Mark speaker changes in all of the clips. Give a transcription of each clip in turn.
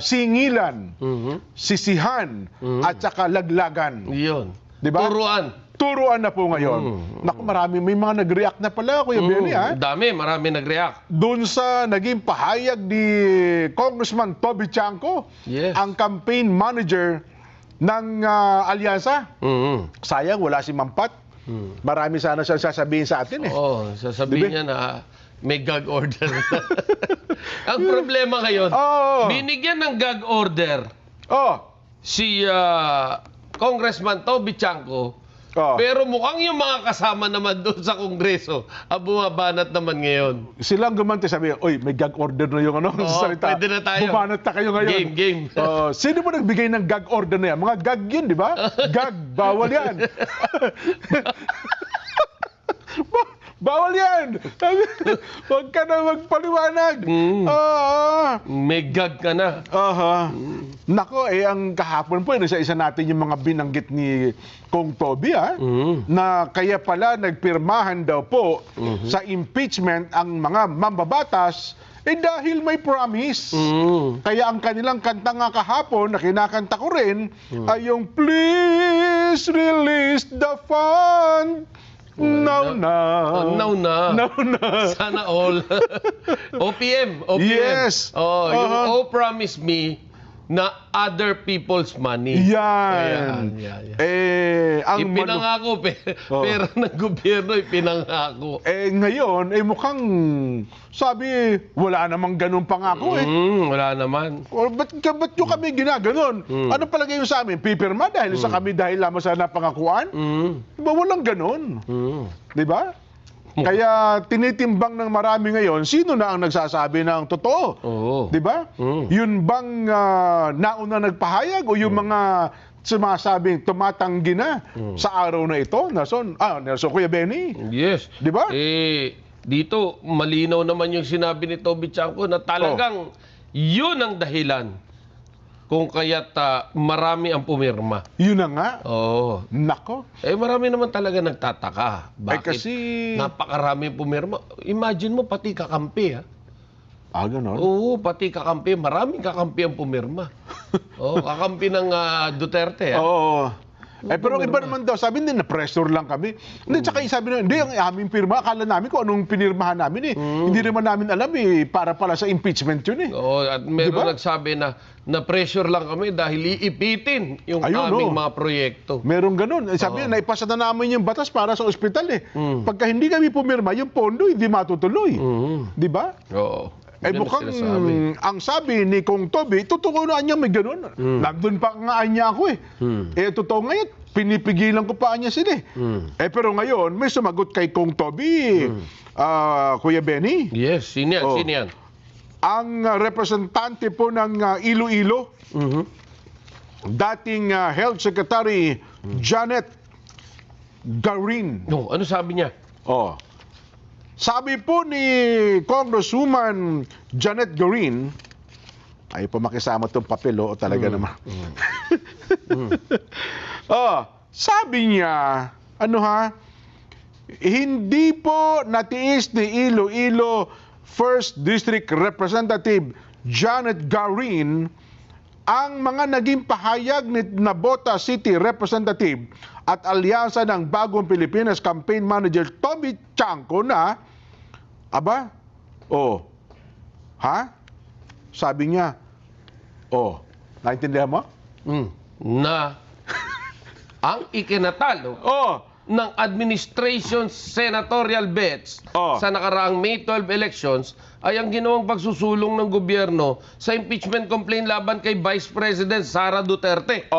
Speaker 1: singilan, sisihan, at saka laglagan.
Speaker 2: Yun.
Speaker 1: Diba? Turuan na po ngayon. Naku, may mga nag-react na pala, Kuya Benny, ha?
Speaker 2: Marami nag-react.
Speaker 1: Doon sa naging pahayag ni Congressman Toby Chanco,
Speaker 2: Yes.
Speaker 1: ang campaign manager ng Alyansa. Sayang, wala si Mampat. Marami sana siyang sasabihin sa atin, eh.
Speaker 2: Oo, sasabihin niya na may gag order. Ang problema ngayon, binigyan ng gag order si Congressman Toby Chanco, pero mukhang yung mga kasama naman doon sa Kongreso ang bumabanat naman ngayon.
Speaker 1: Silang gumanti, sabi, oy, may gag order na yung salita.
Speaker 2: Pwede na tayo.
Speaker 1: Bumanat na kayo ngayon.
Speaker 2: Game.
Speaker 1: Sino mo nagbigay ng gag order na yan? Mga gag yun, di ba? Gag, bawal yan. Bawal yan! Huwag ka na magpaliwanag.
Speaker 2: May gag ka na.
Speaker 1: Nako, ang kahapon po, isa natin yung mga binanggit ni Kong Toby, na kaya pala nagpirmahan daw po sa impeachment ang mga mambabatas, dahil may promise. Kaya ang kanilang kanta nga kahapon, na kinakanta ko rin, ay yung Please Release the Fund. Now na.
Speaker 2: Sana all. OPM.
Speaker 1: Yes.
Speaker 2: Yung promise me na other people's money.
Speaker 1: Yan.
Speaker 2: Ipinangako, pera ng gobyerno, ipinangako.
Speaker 1: Ngayon, mukhang sabi, wala namang ganun pangako,
Speaker 2: Wala naman.
Speaker 1: Ba't nyo kami ginaganon? Ano palagay yung sa amin? Pipirma dahil sa kami dahil lamang sa napangakuan? Diba walang ganun? Diba? Kaya tinitimbang ng marami ngayon, sino na ang nagsasabi ng totoo? Di ba? Yun bang nauna nagpahayag o yung mga sumasabing tumatanggi na sa araw na ito? Nelson, Kuya Benny?
Speaker 2: Yes.
Speaker 1: Di ba?
Speaker 2: Dito, malinaw naman yung sinabi ni Toby Chanco na talagang yun ang dahilan kung kaya't marami ang pumirma.
Speaker 1: Yun na nga. Nako.
Speaker 2: Marami naman talaga nagtataka. Bakit?
Speaker 1: Kasi
Speaker 2: napakarami pumirma. Imagine mo, pati kakampi, ha?
Speaker 1: Ganon?
Speaker 2: Oo, pati kakampi. Maraming kakampi ang pumirma. Kakampi ng Duterte, ha?
Speaker 1: Pero iba naman daw, sabi na pressure lang kami. Hindi, tsaka sabi na, hindi, ang aming pirma, akala namin kung anong pinirmahan namin, Hindi naman namin alam, para pala sa impeachment yun,
Speaker 2: At meron nagsabi na pressure lang kami dahil iipitin yung aming mga proyekto.
Speaker 1: Meron ganun. Sabi na, naipasa na namin yung batas para sa ospital, Pagka hindi kami pumirma, yung pondo hindi matutuloy. Di ba? Mukhang ang sabi ni Kong Toby, totoo na niya may ganun. Nandun pa nga niya ako, totoo ngayon, pinipigilan ko pa niya sila, pero ngayon, may sumagot kay Kong Toby, Kuya Benny.
Speaker 2: Yes, sino yan?
Speaker 1: Ang representante po ng Iloilo, dating Health Secretary Janet Garin.
Speaker 2: Ano sabi niya?
Speaker 1: Sabi po ni Congresswoman Janet Garin, ay po makisama itong papel, talaga naman. Sabi niya, hindi po natiis ni Iloilo 1st District Representative Janet Garin ang mga naging pahayag ni Nabota City Representative at alyansa ng Bagong Pilipinas Campaign Manager Toby Chanco na, sabi niya, naintindihan mo?
Speaker 2: Na ang ikinatalo ng administration senatorial bets sa nakaraang May 12 elections ay ang ginawang pagsusulong ng gobyerno sa impeachment complaint laban kay Vice President Sara Duterte.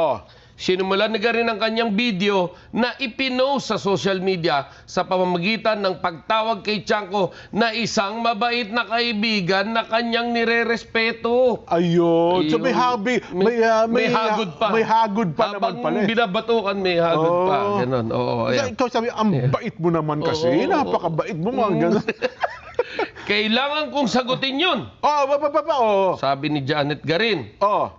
Speaker 2: Sinimulan ni Garin ang kanyang video na ipinost sa social media sa pamamagitan ng pagtawag kay Chanco na isang mabait na kaibigan na kanyang nirerespeto.
Speaker 1: Ayun. So may hagod pa. May hagod pa naman pala.
Speaker 2: Habang binabatukan, may hagod pa. Ganon.
Speaker 1: Ikaw sabi, ang bait mo naman kasi. Napakabait mo mga ganon.
Speaker 2: Kailangan kong sagutin yun. Sabi ni Janet Garin.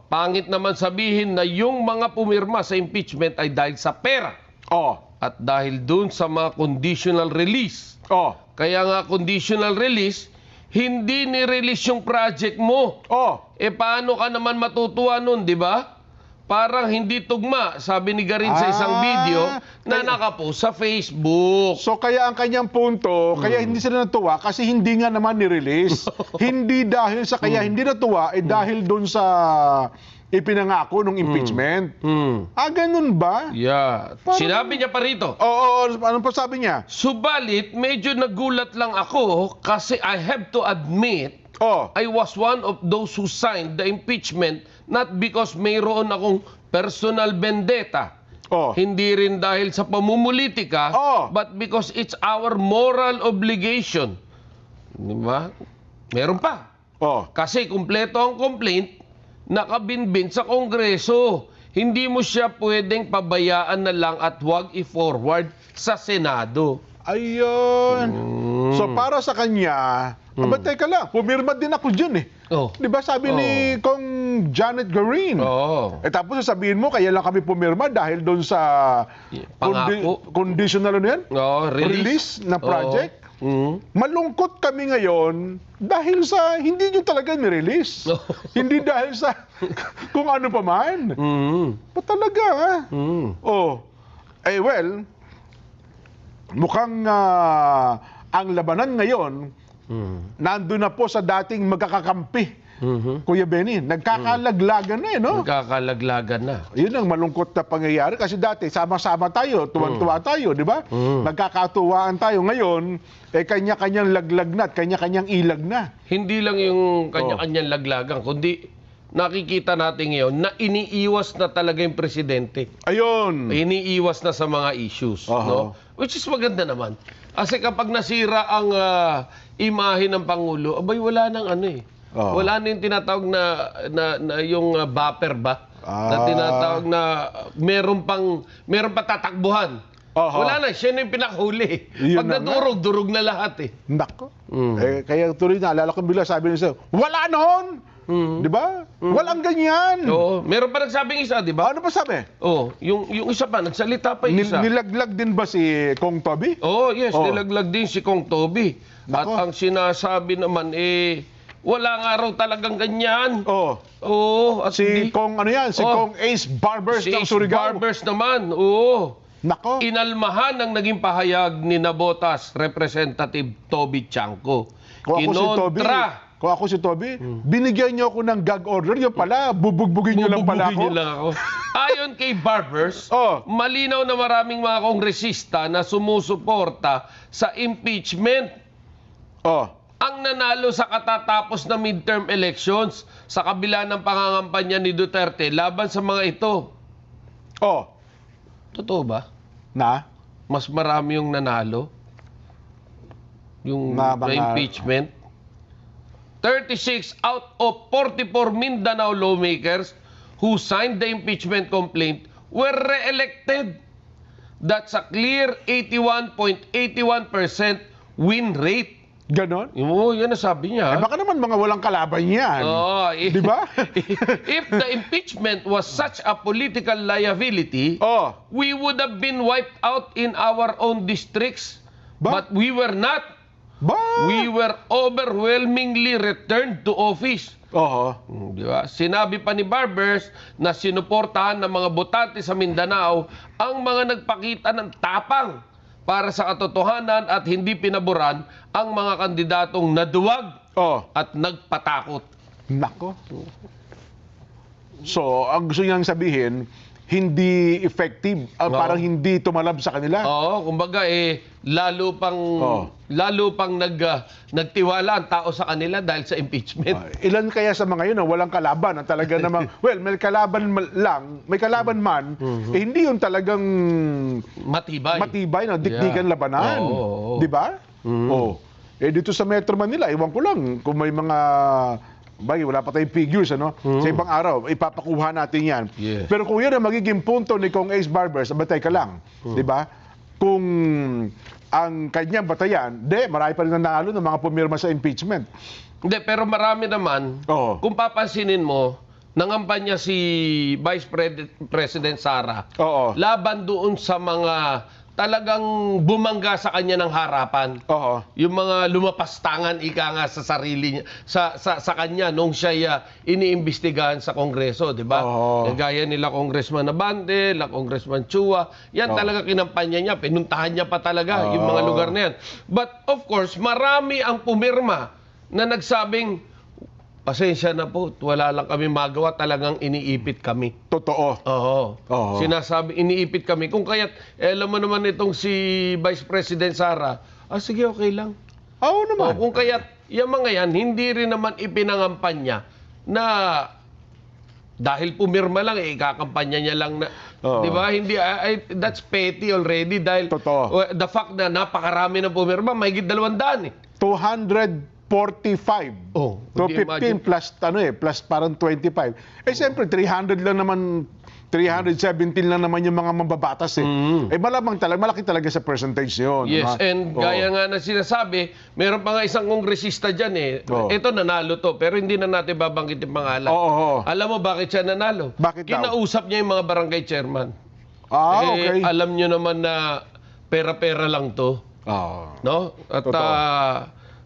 Speaker 2: Pangit naman sabihin na yung mga pumirma sa impeachment ay dahil sa pera. At dahil dun sa mga conditional release. Kaya nga conditional release, hindi ni-release yung project mo.
Speaker 1: Oh,
Speaker 2: Paano ka naman matutuwa nun, di ba? Parang hindi tugma, sabi ni Garin sa isang video na nakapost sa Facebook.
Speaker 1: so kaya ang kanyang punto, kaya hindi sila natuwa kasi hindi nga naman ni-release. Hindi dahil sa kaya hindi natuwa, dahil doon sa ipinangako ng impeachment. Ganun ba?
Speaker 2: Yeah. Sinabi niya pa rito.
Speaker 1: Oo, anong pa sabi niya?
Speaker 2: Subalit, medyo nagulat lang ako kasi I have to admit, I was one of those who signed the impeachment not because mayroon akong personal vendetta. Hindi rin dahil sa pamumulitika, but because it's our moral obligation. Diba? Meron pa. Kasi kumpleto ang complaint, nakabinbin sa Kongreso. Hindi mo siya pwedeng pabayaan na lang at huwag i-forward sa Senado.
Speaker 1: Ayun. So para sa kanya, teka lang, pumirma din ako dyan eh. Di ba sabi ni Kong Janet Garin? Tapos sasabihin mo, kaya lang kami pumirma dahil doon sa conditional ano yan? Release na project. Malungkot kami ngayon dahil sa hindi nyo talaga ni-release. Hindi dahil sa kung ano pa man. Talaga ha? Well, mukhang ang labanan ngayon, nandun na po sa dating magkakakampi. Kuya Benny, nagkakalaglagan na no?
Speaker 2: Nagkakalaglagan na.
Speaker 1: Yun ang malungkot na pangyayari kasi dati sama-sama tayo, tuwan-tuwa tayo, di ba? Nagkakatuwaan tayo. Ngayon, kanya-kanyang laglag na at kanya-kanyang ilag na.
Speaker 2: Hindi lang yung kanya-kanyang laglagan, kundi nakikita natin ngayon na iniiwas na talaga yung presidente.
Speaker 1: Ayun.
Speaker 2: Iniiwas na sa mga issues. No? Which is maganda naman. Kasi kapag nasira ang imahe ng Pangulo, abay wala nang ano eh. Wala na yung tinatawag na yung buffer ba? Na tinatawag na meron pa tatakbuhan. Wala na, siya na yung pinakahuli. Pag nadurog, durog na lahat eh.
Speaker 1: Nako. Kaya tuloy na, alala ko bila sabi niya, wala noon! Di ba? Walang ganyan.
Speaker 2: Meron pa nagsabing isa, di ba?
Speaker 1: Ano pa sabi?
Speaker 2: Yung isa pa, nagsalita pa yung isa.
Speaker 1: Nilaglag din ba si Kong Toby?
Speaker 2: Yes, nilaglag din si Kong Toby. At ang sinasabi naman wala nga raw talagang ganyan. At
Speaker 1: si Kong ano yan? Si Kong Ace Barbers ng Surigao.
Speaker 2: Si Ace Barbers naman,
Speaker 1: Nako.
Speaker 2: Inalmahan ang naging pahayag ni Nabotas Representative Toby Chanco.
Speaker 1: Kung ako si Toby, binigyan niyo ako ng gag order. Yung pala, bubugbugin niyo lang pala ako.
Speaker 2: Ayon kay Barbers, malinaw na maraming mga kongresista na sumusuporta sa impeachment. Ang nanalo sa katatapos na midterm elections sa kabila ng pangangampanya ni Duterte laban sa mga ito. Totoo ba?
Speaker 1: Na?
Speaker 2: Mas marami yung nanalo? Yung impeachment? 36 out of 44 Mindanao lawmakers who signed the impeachment complaint were re-elected. That's a clear 81.81% win rate.
Speaker 1: Ganon?
Speaker 2: Yan ang sabi niya.
Speaker 1: Baka naman mga walang kalaban yan. Di ba?
Speaker 2: If the impeachment was such a political liability, we would have been wiped out in our own districts. But we were not. We were overwhelmingly returned to office. Di ba? Sinabi pa ni Barbers na sinuportahan ng mga botante sa Mindanao ang mga nagpakita ng tapang para sa katotohanan at hindi pinaboran ang mga kandidatong naduwag at nagpatakot.
Speaker 1: Nako. So, ang gusto niyang sabihin, hindi effective, parang hindi tumalab sa kanila.
Speaker 2: Kumbaga lalo pang nagtiwala ang tao sa kanila dahil sa impeachment.
Speaker 1: Ilan kaya sa mga yun walang kalaban, ang talaga namang may kalaban lang, may kalaban man, hindi yung talagang matibay na dikdikan labanan. Di ba? Dito sa Metro Manila, iwan ko lang kung may mga wala pa tayong figures, ano? Sa ibang araw, ipapakuha natin yan. Pero kung yan ang magiging punto ni Kong Ace Barbers, batay ka lang. Di ba? Kung ang kanyang batayan, marami pa rin nanalo ng mga pumirma sa impeachment.
Speaker 2: Hindi, pero marami naman, kung papansinin mo, nangampanya si Vice President Sara laban doon sa mga talagang bumangga sa kanya ng harapan.
Speaker 1: Oo.
Speaker 2: Yung mga lumapastangan ika nga sa sarili niya, sa kanya nung siya iniimbestigahan sa Kongreso, di ba?
Speaker 1: Oo.
Speaker 2: Gaya nila Congressman Abante, la Congressman Chua, yan talaga kinampanya niya, pinuntahan niya pa talaga yung mga lugar na yan. But of course, marami ang pumirma na nagsabing, pasensya na po, wala lang kami magawa, talagang iniipit kami.
Speaker 1: Totoo.
Speaker 2: Oo.
Speaker 1: Oo.
Speaker 2: Sinasabi, iniipit kami. Kung kaya't, alam mo naman itong si Vice President Sara, sige, okay lang.
Speaker 1: Oo naman.
Speaker 2: Kung kaya't, yung mga yan, hindi rin naman ipinangampanya na dahil pumirma lang, ikakampanya niya lang na, di ba? Hindi, that's petty already dahil
Speaker 1: Totoo.
Speaker 2: the fact na napakarami na pumirma, mahigit 200 eh.
Speaker 1: 245 to
Speaker 2: hindi
Speaker 1: 15 plus plus parang 25. Siyempre 300 lang naman, 317 lang naman yung mga mambabatas eh. Malamang talaga, malaki talaga sa percentage yun.
Speaker 2: Yes, and gaya nga na sinasabi, meron pa nga isang kongresista dyan eh. Ito nanalo to, pero hindi na natin babanggit yung pangalan. Alam mo bakit siya nanalo?
Speaker 1: Bakit
Speaker 2: Kinausap niya yung mga barangay chairman.
Speaker 1: Okay.
Speaker 2: Alam nyo naman na pera-pera lang to. No? At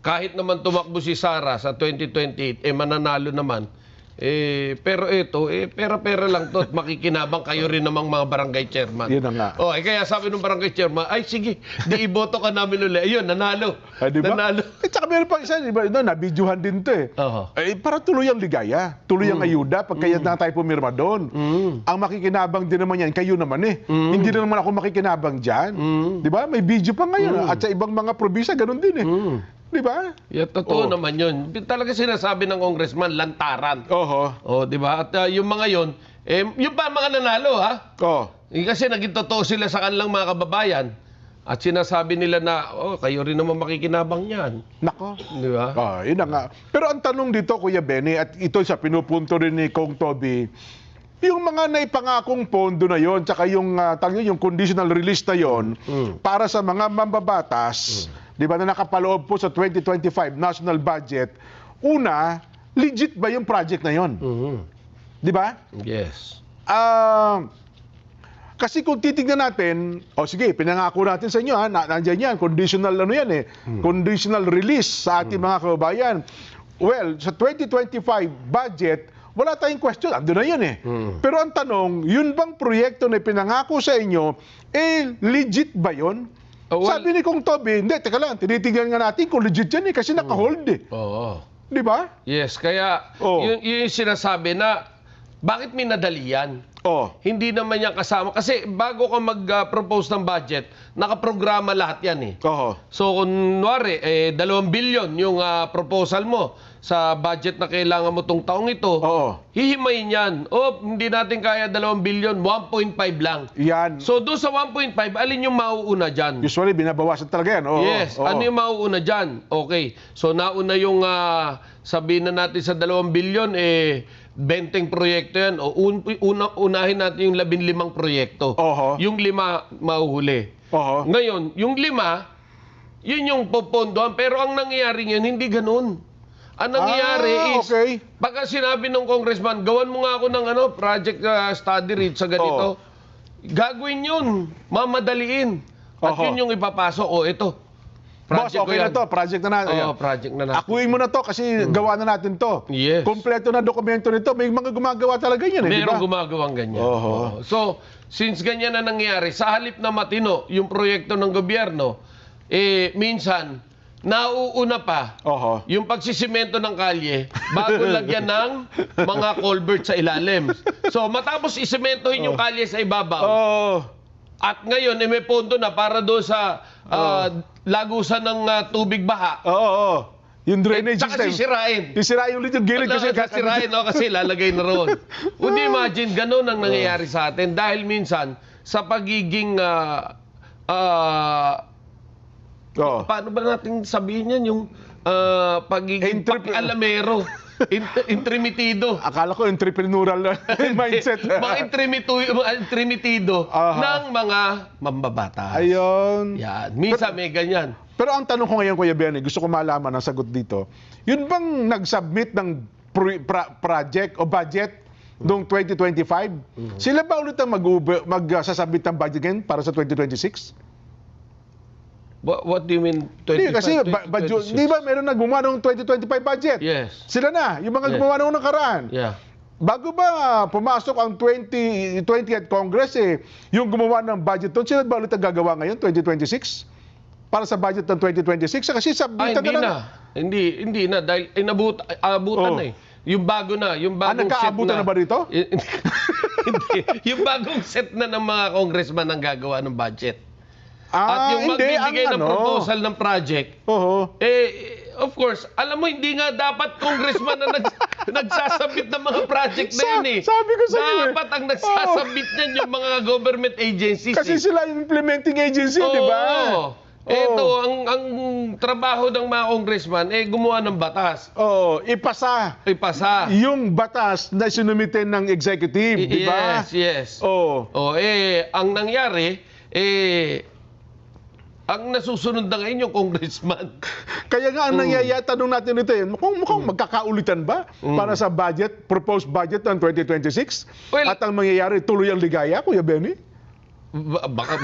Speaker 2: kahit naman tumakbo si Sara sa 2028, mananalo naman. Pero ito, pera-pera lang to at makikinabang kayo rin namang mga barangay chairman.
Speaker 1: Yun na nga.
Speaker 2: Kaya sabi ng barangay chairman, sige, di iboto ka namin ulit. Ayun, nanalo.
Speaker 1: Diba?
Speaker 2: Nanalo.
Speaker 1: Tsaka meron pa isa, diba, nabidyohan din to eh. Para tuloy ang ligaya, tuloy ang ayuda, pag kaya na tayo pumirma doon. Ang makikinabang din naman yan, kayo naman eh. Hindi na naman ako makikinabang dyan. Diba? May video pa ngayon. At sa ibang mga probinsya, ganun din eh. Di ba?
Speaker 2: Totoo naman yun. Talaga sinasabi ng congressman, lantaran. Di ba? At yung mga yun, yung pa mga nanalo, ha? Kasi naging totoo sila sa kanilang mga kababayan. At sinasabi nila na, kayo rin naman makikinabang yan.
Speaker 1: Nako.
Speaker 2: Di ba?
Speaker 1: Yun na nga. Pero ang tanong dito, Kuya Benny, at ito sa pinupunto rin ni Kong Toby, yung mga naipangakong pondo na yon, tsaka yung conditional release na yon, para sa mga mambabatas, di ba, na nakapaloob po sa 2025 national budget, una, legit ba yung project na yon? Di ba?
Speaker 2: Yes.
Speaker 1: Kasi kung titignan natin, sige, pinangako natin sa inyo, nandiyan yan, conditional conditional release sa ating mga kababayan. Well, sa 2025 budget, wala tayong question, ando na yun eh. Pero ang tanong, yun bang proyekto na pinangako sa inyo, legit ba yun? Sabi ni Kong Toby, hindi, teka lang, tinitingnan nga natin kung legit yan eh, kasi naka-hold eh. Di ba?
Speaker 2: Yes, kaya yung sinasabi na, bakit may nadali yan? Hindi naman yan kasama. Kasi bago ka mag-propose ng budget, nakaprograma lahat yan eh. So, kunwari, 2 billion yung proposal mo sa budget na kailangan mo tong taong ito, hihimayin yan. Hindi natin kaya 2 billion, 1.5 lang.
Speaker 1: Yan.
Speaker 2: So, doon sa 1.5, alin yung mauuna dyan?
Speaker 1: Usually, binabawasan talaga yan.
Speaker 2: Yes. Ano yung mauuna dyan? Okay. So, nauna yung, sabihin na natin sa 2 billion, 20 proyekto yan. Unahin natin yung 15 proyekto. Yung 5 mahuhuli. Ngayon, yung 5, yun yung popondohan. Pero ang nangyayari yun, hindi ganun. Ang nangyayari is, pagka sinabi ng congressman, gawan mo nga ako ng project study read sa ganito, gagawin yun, mamadaliin. At yun yung ipapasok. Ito.
Speaker 1: Boss, okay na to, project na natin.
Speaker 2: Project na natin.
Speaker 1: Akuin mo na to kasi gawa na natin to.
Speaker 2: Yes.
Speaker 1: Kompleto na dokumento nito. May mga gumagawa talaga yan, di ba?
Speaker 2: Merong gumagawang ganyan. So, since ganyan na nangyari, sa halip na matino yung proyekto ng gobyerno, minsan, nauuna pa yung pagsisimento ng kalye bago lagyan ng mga culvert sa ilalim. So, matapos isimentohin yung kalye sa ibabaw, at ngayon, may pondo na para doon sa lagusan ng tubig baha. Yung drainage system. Tsaka sisirain.
Speaker 1: Sisirain ulit yung gilid kasi
Speaker 2: sisirain, kasi lalagay na roon. Would you imagine, ganun ang nangyayari sa atin dahil minsan sa pagiging paano ba natin sabihin yan? Yung pagiging alamero. Intrimitido.
Speaker 1: Akala ko entrepreneurial mindset.
Speaker 2: Mga intrimitido ng mga mambabatas.
Speaker 1: Ayun.
Speaker 2: Yan. Minsan may ganyan.
Speaker 1: Pero ang tanong ko ngayon, Kuya Benny, gusto ko malaman ang sagot dito. Yun bang nag-submit ng project o budget noong 2025? Sila ba ulit ang magsasubmit ng budget ngayon para sa 2026?
Speaker 2: What do you mean 25,
Speaker 1: Hindi, kasi
Speaker 2: 2026?
Speaker 1: di ba meron na gumawa ng 2025 budget?
Speaker 2: Yes.
Speaker 1: Sila na, yung mga gumawa ng nakaraan.
Speaker 2: Yeah.
Speaker 1: Bago ba pumasok ang 20th Congress, yung gumawa ng budget doon, sila ba ulit ang gagawa ngayon, 2026? Para sa budget ng 2026? Kasi sabitan
Speaker 2: Hindi na. Hindi na. Dahil abutan na eh. Yung bago na. Yung bagong set
Speaker 1: nagkaabutan na ba rito?
Speaker 2: Hindi. Yung bagong set na ng mga congressman ang gagawa ng budget. At yung
Speaker 1: hindi,
Speaker 2: magbibigay ng proposal ng project, of course, alam mo, hindi nga dapat congressman na nagsasabit ng mga project na yun eh.
Speaker 1: Sabi ko sa iyo
Speaker 2: dapat ang nagsasabit niyan yung mga government agencies.
Speaker 1: Kasi sila yung implementing agency, di ba?
Speaker 2: Ito, ang trabaho ng mga congressman, gumawa ng batas.
Speaker 1: Ipasa. Yung batas na sinumitin ng executive, di ba?
Speaker 2: Yes. Ang nangyari, ang nasusunod na ngayon yung congressman.
Speaker 1: Kaya nga, ang tanong natin ito mukhang magkakaulitan ba para sa proposed budget ng 2026?
Speaker 2: Well,
Speaker 1: at ang mangyayari, tuloy ang ligaya, Kuya Benny?
Speaker 2: Baka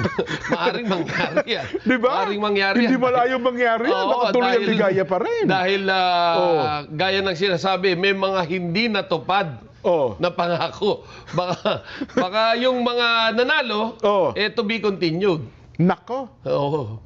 Speaker 2: maaring mangyari yan.
Speaker 1: Di ba?
Speaker 2: Maaring mangyari yan.
Speaker 1: Hindi malayo mangyari yan. Baka tuloy ang ligaya pa rin.
Speaker 2: Dahil, gaya ng sinasabi, may mga hindi natupad na pangako. Baka yung mga nanalo, to be continued.
Speaker 1: Nako.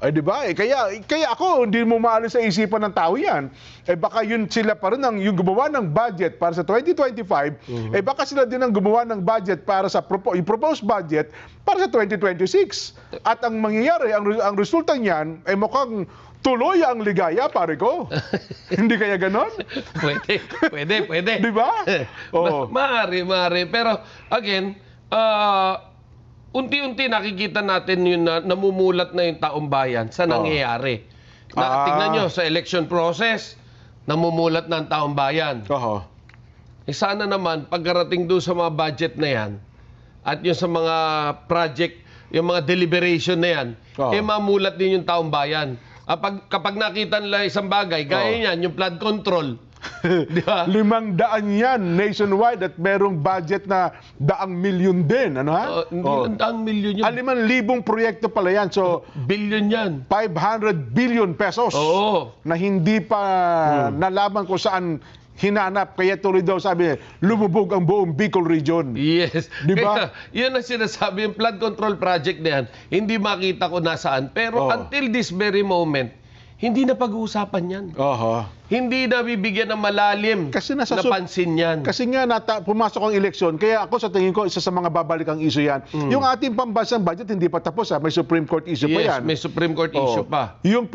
Speaker 1: Ay, di ba? Kaya ako, hindi mo maalis sa isipan ng tao yan. Baka yun sila pa rin yung gumawa ng budget para sa 2025, baka sila din ang gumawa ng budget para sa yung proposed budget para sa 2026. At ang mangyayari, ang resulta niyan, mukhang tuloy ang ligaya, pare ko. Hindi kaya ganon?
Speaker 2: Pwede.
Speaker 1: Di ba?
Speaker 2: Maaari. Pero, again, unti-unti nakikita natin yun na namumulat na yung taong bayan sa nangyayari. Tingnan nyo, sa election process, namumulat na ang taong bayan. Sana naman, pagkarating doon sa mga budget na yan, at yung sa mga project, yung mga deliberation na yan, mamulat din yung taong bayan. Kapag nakita nila isang bagay, gaya yan, yung flood control, di ba? 500 yan nationwide at merong budget na 100,000,000 din. Ano ha? Hindi lang 100,000,000 yun.
Speaker 1: 5,000 proyekto pala yan. So,
Speaker 2: billion yan.
Speaker 1: 500 billion pesos na hindi pa nalaman kung saan hinanap. Kaya tuloy daw sabi, lumubog ang buong Bicol region.
Speaker 2: Yes.
Speaker 1: Di ba?
Speaker 2: Yun ang sinasabi, yung flood control project na yan, hindi makita ko nasaan. Pero until this very moment, hindi na pag-uusapan yan. Hindi na bibigyan ng malalim na pansin yan.
Speaker 1: Kasi nga pumasok ang eleksyon, kaya ako sa tingin ko, isa sa mga babalikang issue yan. Yung ating pambansang budget hindi pa tapos. May Supreme Court issue pa yan.
Speaker 2: May Supreme Court issue pa.
Speaker 1: Yung